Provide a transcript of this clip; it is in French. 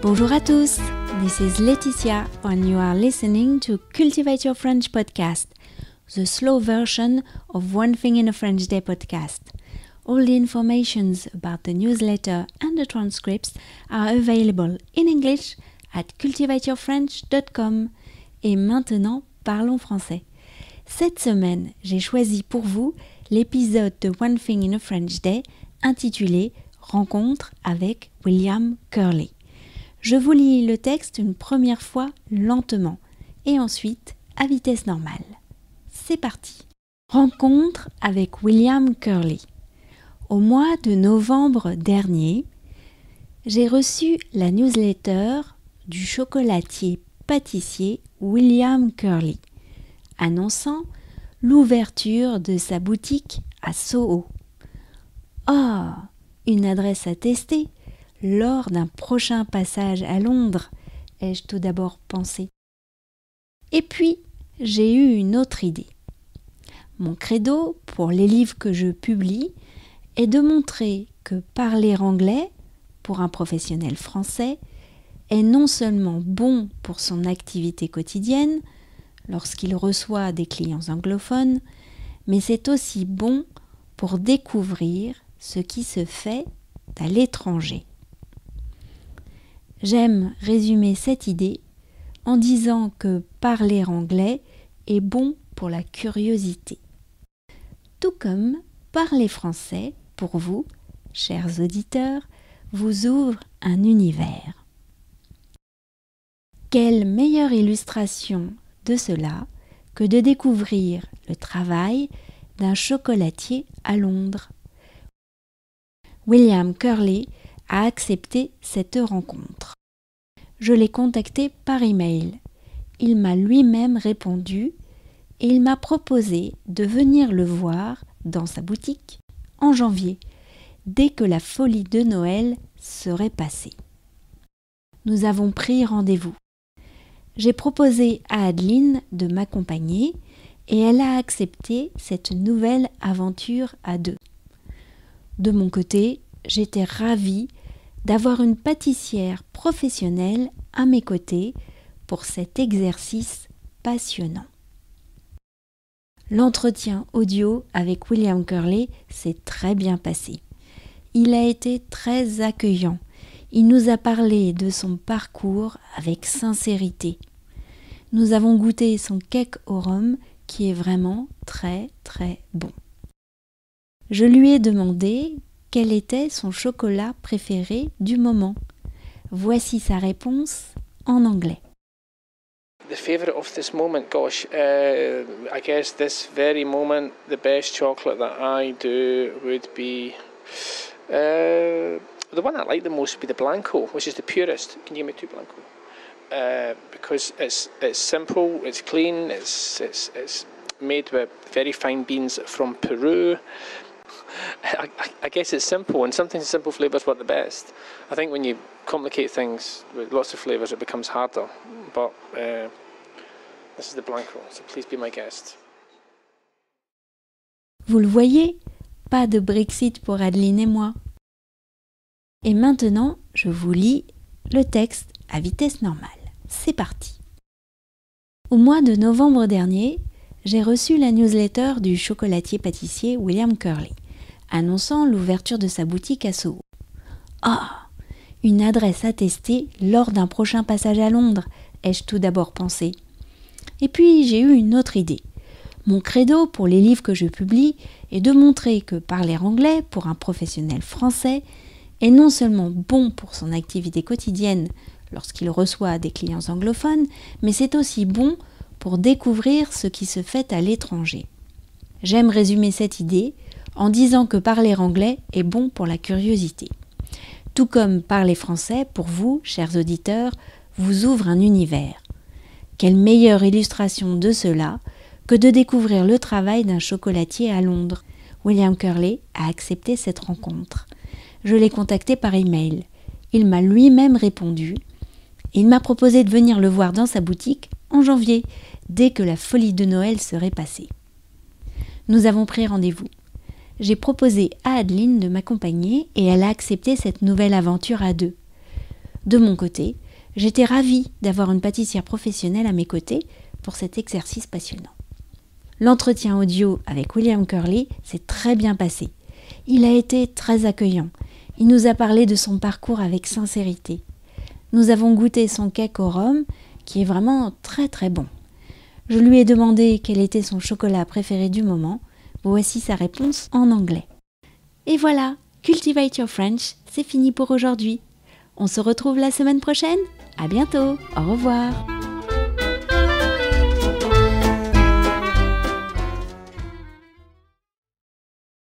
Bonjour à tous, this is Laetitia and you are listening to Cultivate Your French podcast, the slow version of One Thing in a French Day podcast. All the informations about the newsletter and the transcripts are available in English at cultivateyourfrench.com. Et maintenant, parlons français. Cette semaine, j'ai choisi pour vous l'épisode de One Thing in a French Day intitulé « Rencontre avec William Curly ». Je vous lis le texte une première fois lentement et ensuite à vitesse normale. C'est parti. Rencontre avec William Curly. Au mois de novembre dernier, j'ai reçu la newsletter du chocolatier pâtissier William Curly, annonçant l'ouverture de sa boutique à Soho. Oh, une adresse à tester lors d'un prochain passage à Londres, ai-je tout d'abord pensé. Et puis, j'ai eu une autre idée. Mon credo pour les livres que je publie est de montrer que parler anglais, pour un professionnel français, est non seulement bon pour son activité quotidienne, lorsqu'il reçoit des clients anglophones, mais c'est aussi bon pour découvrir ce qui se fait à l'étranger. J'aime résumer cette idée en disant que parler anglais est bon pour la curiosité. Tout comme parler français, pour vous, chers auditeurs, vous ouvre un univers. Quelle meilleure illustration de cela que de découvrir le travail d'un chocolatier à Londres. William Curly a accepté cette rencontre. Je l'ai contacté par email. Il m'a lui-même répondu et il m'a proposé de venir le voir dans sa boutique en janvier, dès que la folie de Noël serait passée. Nous avons pris rendez-vous. J'ai proposé à Adeline de m'accompagner et elle a accepté cette nouvelle aventure à deux. De mon côté, j'étais ravie d'avoir une pâtissière professionnelle à mes côtés pour cet exercice passionnant. L'entretien audio avec William Curly s'est très bien passé. Il a été très accueillant. Il nous a parlé de son parcours avec sincérité. Nous avons goûté son cake au rhum qui est vraiment très très bon. Je lui ai demandé quel était son chocolat préféré du moment. Voici sa réponse en anglais. The favourite of this moment, gosh, I guess this very moment, the best chocolate that I do would be, the one I like the most would be the Blanco, which is the purest. Can you give me two Blanco? Because it's simple, it's clean, it's made with very fine beans from Peru. I guess it's simple, and sometimes simple flavours work the best. I think when you complicate things with lots of flavours, it becomes harder. But this is the Blanco, so please be my guest. Vous le voyez, pas de Brexit pour Adeline et moi. Et maintenant, je vous lis le texte à vitesse normale. C'est parti. Au mois de novembre dernier, j'ai reçu la newsletter du chocolatier pâtissier William Curly, annonçant l'ouverture de sa boutique à Soho. Ah, une adresse à tester lors d'un prochain passage à Londres, ai-je tout d'abord pensé. Et puis j'ai eu une autre idée. Mon credo pour les livres que je publie est de montrer que parler anglais pour un professionnel français est non seulement bon pour son activité quotidienne lorsqu'il reçoit des clients anglophones, mais c'est aussi bon pour découvrir ce qui se fait à l'étranger. J'aime résumer cette idée en disant que parler anglais est bon pour la curiosité. Tout comme parler français, pour vous, chers auditeurs, vous ouvre un univers. Quelle meilleure illustration de cela que de découvrir le travail d'un chocolatier à Londres. William Curly a accepté cette rencontre. Je l'ai contacté par email. Il m'a lui-même répondu. Il m'a proposé de venir le voir dans sa boutique en janvier, dès que la folie de Noël serait passée. Nous avons pris rendez-vous. J'ai proposé à Adeline de m'accompagner et elle a accepté cette nouvelle aventure à deux. De mon côté, j'étais ravie d'avoir une pâtissière professionnelle à mes côtés pour cet exercice passionnant. L'entretien audio avec William Curley s'est très bien passé. Il a été très accueillant. Il nous a parlé de son parcours avec sincérité. Nous avons goûté son cake au rhum, qui est vraiment très très bon. Je lui ai demandé quel était son chocolat préféré du moment. Voici sa réponse en anglais. Et voilà, Cultivate Your French, c'est fini pour aujourd'hui. On se retrouve la semaine prochaine. À bientôt. Au revoir.